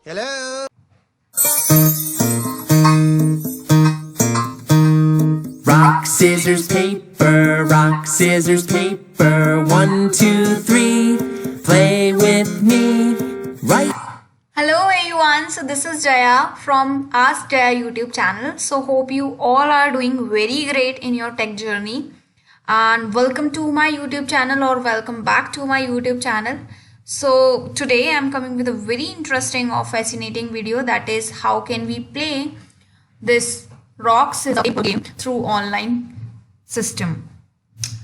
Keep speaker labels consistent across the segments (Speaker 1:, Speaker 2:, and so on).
Speaker 1: Hello.
Speaker 2: Rock, scissors, paper, rock, scissors, paper. 1, 2, 3, play with me. Right.
Speaker 3: Hello everyone, so this is Jaya from Ask Jaya YouTube channel. So hope you all are doing very great in your tech journey, and welcome to my YouTube channel or welcome back to my YouTube channel. So today I'm coming with a very interesting or fascinating video, that is how can we play this rock scissors game through online system.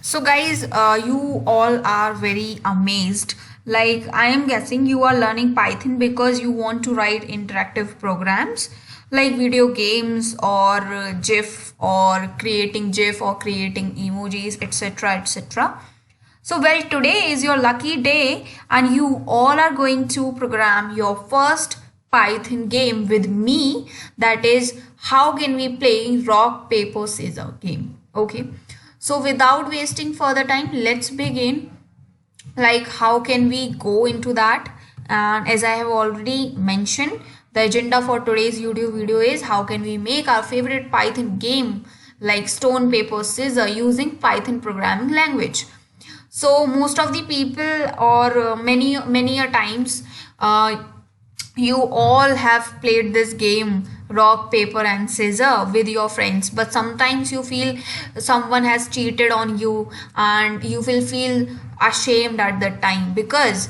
Speaker 3: So guys, you all are very amazed. Like, I am guessing you are learning Python because you want to write interactive programs like video games or GIF or creating GIF or creating emojis, etc, etc. So well, today is your lucky day and you all are going to program your first Python game with me, that is how can we play rock paper scissors game. Okay, so without wasting further time, let's begin. Like, how can we go into that? And as I have already mentioned, the agenda for today's YouTube video is how can we make our favorite Python game like stone paper scissors using Python programming language. So most of the people, or many a times, you all have played this game rock paper and scissors with your friends, but sometimes you feel someone has cheated on you and you will feel ashamed at that time, because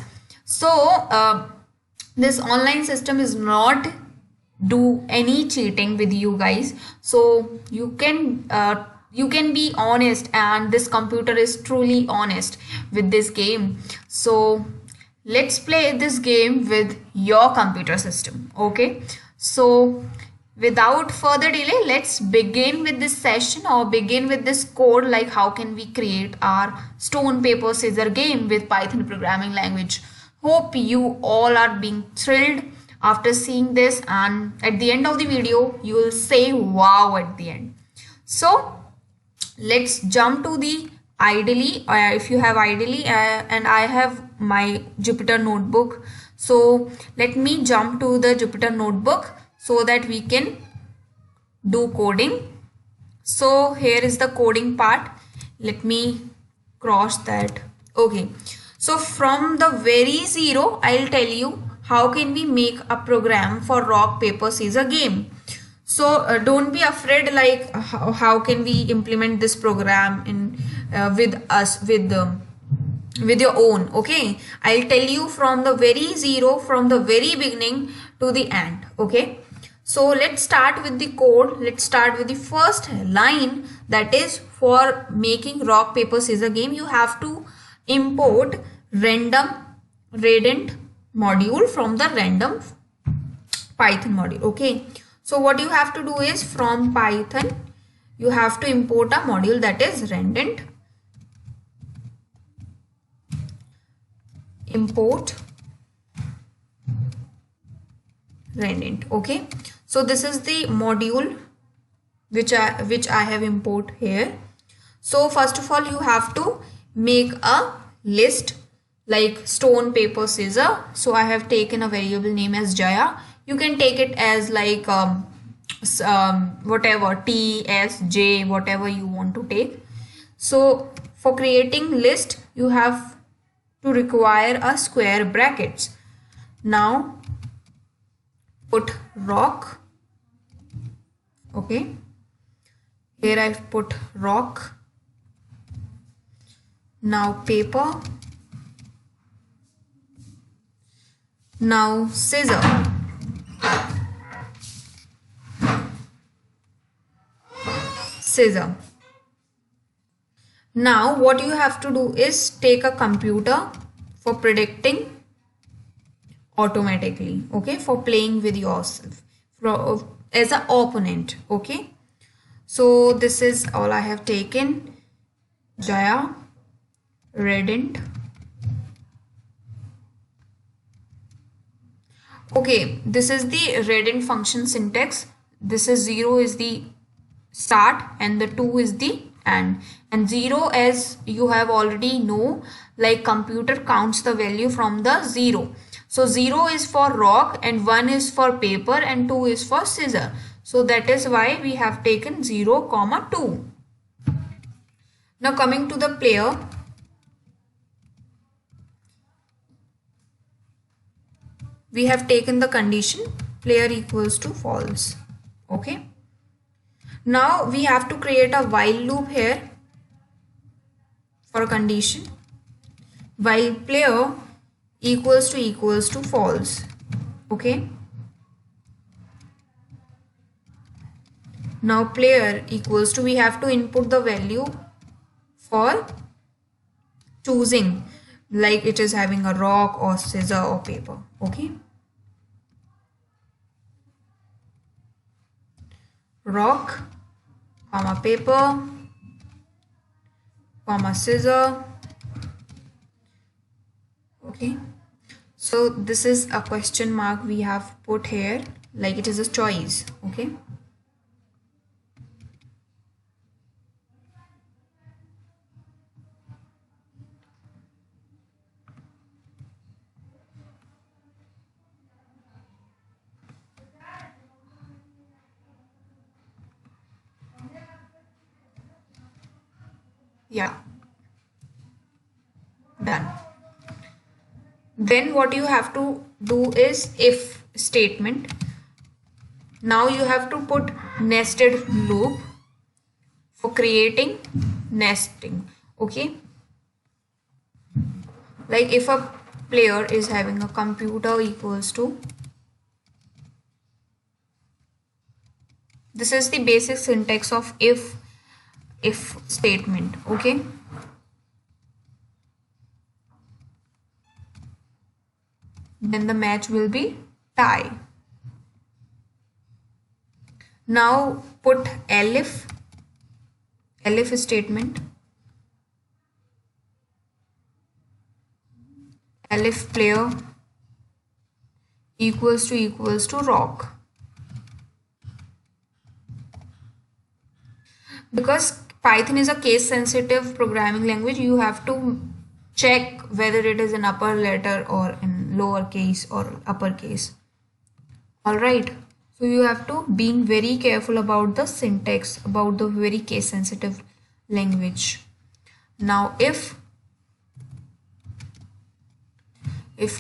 Speaker 3: this online system is not do any cheating with you guys. So you can be honest, and this computer is truly honest with this game. So let's play this game with your computer system. Okay, so without further delay, let's begin with this session or begin with this code, like how can we create our stone paper scissors game with Python programming language. Hope you all are being thrilled after seeing this, and at the end of the video you will say wow at the end. So let's jump to the IDE, if you have IDE, and I have my Jupyter notebook. So let me jump to the Jupyter notebook so that we can do coding. So here is the coding part. Let me cross that. Okay, so from the very zero, I'll tell you how can we make a program for rock paper scissors game. So don't be afraid, like how can we implement this program in with your own. Okay, I'll tell you from the very zero, from the very beginning to the end. Okay, so let's start with the code. Let's start with the first line, that is for making rock paper scissors game you have to import random module from the random Python module. Okay, so what you have to do is, from Python you have to import a module that is random. Import random. Okay, so this is the module which I have import here. So first of all, you have to make a list like stone paper scissors. So I have taken a variable name as Jaya. You can take it as like whatever, T, S, J, whatever you want to take. So for creating list, you have to require a square brackets. Now put rock. Okay, here I've put rock. Now paper. Now scissor. Scissor. Now what you have to do is take a computer for predicting automatically. Okay, for playing with yourself as an opponent. Okay, so this is all I have taken. Jaya redent. Okay, this is the redent function syntax. This is 0 is the start and the 2 is the and 0, as you have already know, like computer counts the value from the 0. So 0 is for rock and 1 is for paper and 2 is for scissor. So that is why we have taken 0 comma 2. Now coming to the player, we have taken the condition player equals to false. Okay. Now we have to create a while loop here for a condition while player equals to false. Okay. Now player equals to, we have to input the value for choosing, like it is having a rock or scissor or paper. Okay. Rock, comma paper, comma scissor. Okay. So this is a question mark we have put here, like it is a choice. Okay. Yeah. Done. Then what you have to do is if statement. Now you have to put nested loop for creating nesting. Okay. Like if a player is having a computer equals to, this is the basic syntax of if statement. Okay. Then the match will be tie. Now put Alif statement, Alif player equals to rock. Because Python is a case sensitive programming language, you have to check whether it is in upper letter or in lower case or upper case. All right. So you have to being very careful about the syntax, about the very case sensitive language. Now if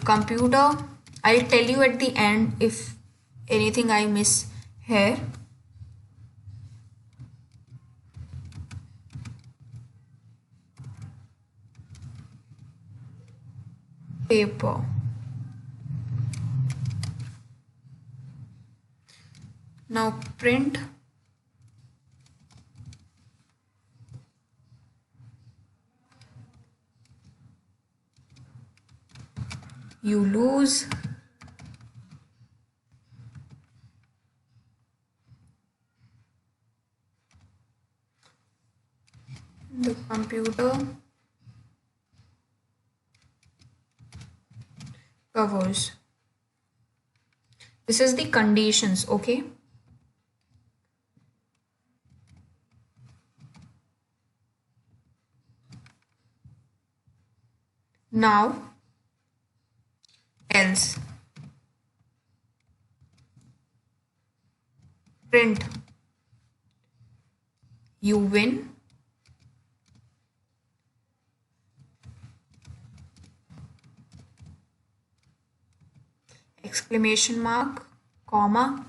Speaker 3: computer, I'll tell you at the end if anything I miss here. Paper. Now print you lose the computer covers. This is the conditions. Okay. Now else print you win exclamation mark comma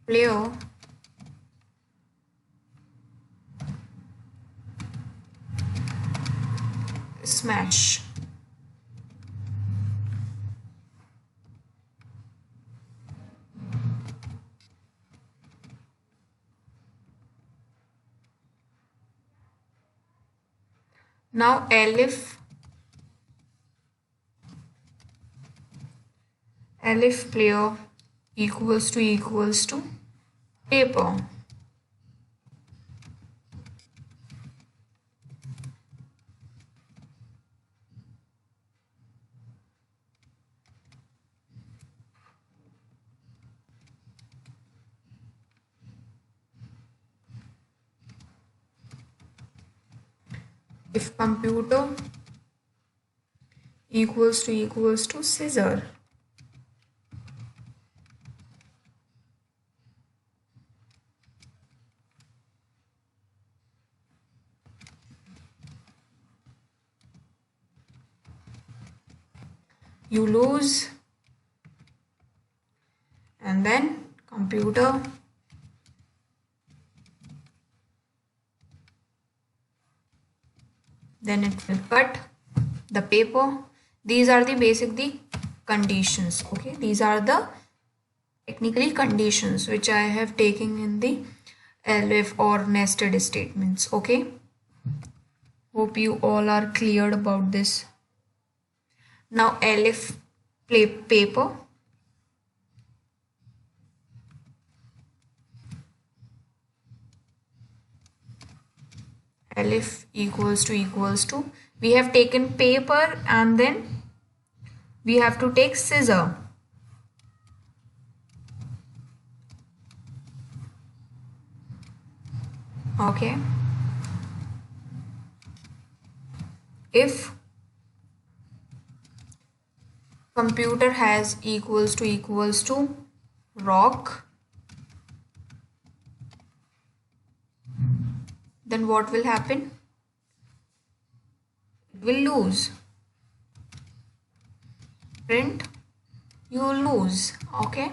Speaker 3: player smash. Now Alif player equals to paper. If computer equals to scissor, you lose. And then computer then it will cut the paper. These are the conditions. Okay, these are the technically conditions which I have taken in the Alif or nested statements. Okay, hope you all are cleared about this. Now Alif paper, Alif equals to we have taken paper and then we have to take scissor. Okay, if computer has equals to rock, then what will happen? It will lose. Print, you lose. Okay,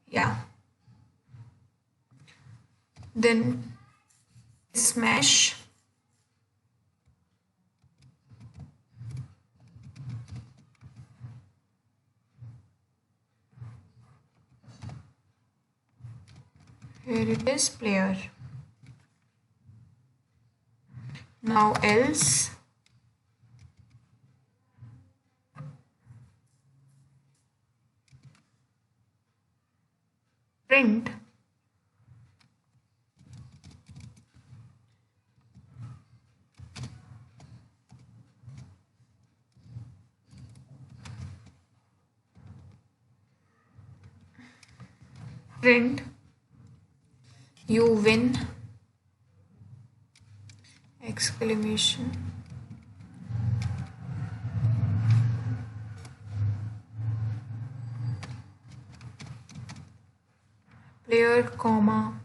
Speaker 3: yeah. Then smash, here it is player. Now else, print, print, you win, exclamation, player, comma,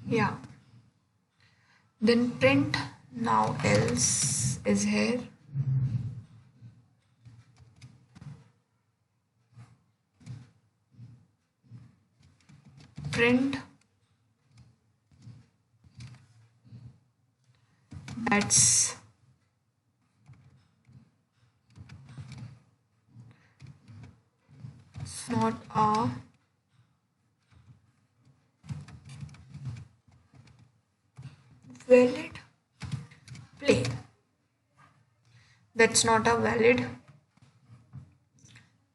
Speaker 3: yeah. Then print, now else is here. Print, that's it's not a valid play. That's not a valid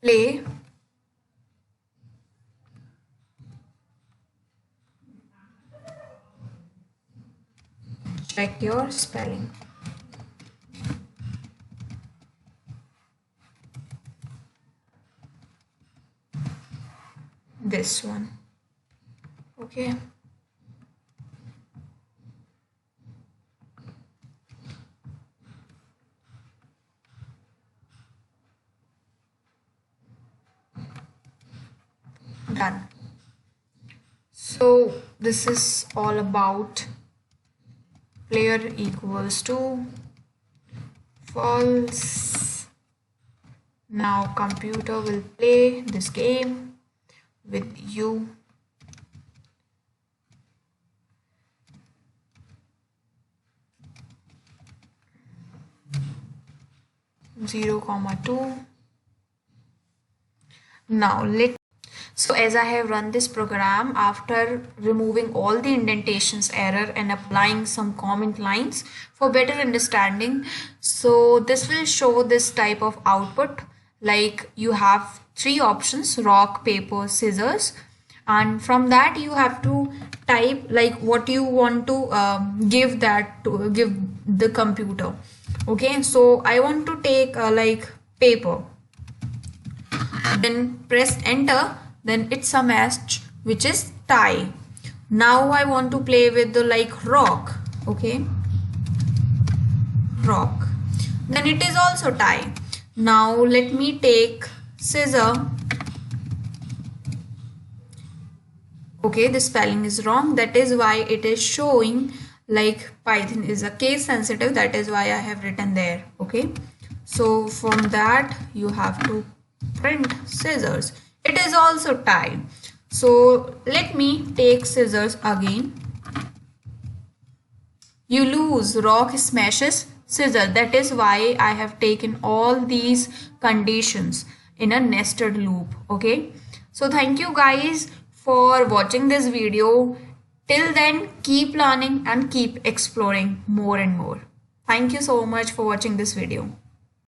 Speaker 3: play. Check your spelling. This one. Okay. Done. So this is all about player equals to false. Now computer will play this game with you. 0, 2. Now so as I have run this program after removing all the indentations error and applying some comment lines for better understanding, so this will show this type of output. Like you have three options: rock, paper, scissors, and from that you have to type like what you want to give the computer. Okay, so I want to take like paper, then press enter, then it's a match which is tie. Now I want to play with the like rock. Okay, rock, then it is also tie. Now let me take scissor. Okay, the spelling is wrong, that is why it is showing like Python is a case sensitive, that is why I have written there. Okay, so from that you have to print scissors, it is also tie. So let me take scissors again. You lose, rock smashes scissor, that is why I have taken all these conditions in a nested loop. Okay, so thank you guys for watching this video. Till then, keep learning and keep exploring more and more. Thank you so much for watching this video.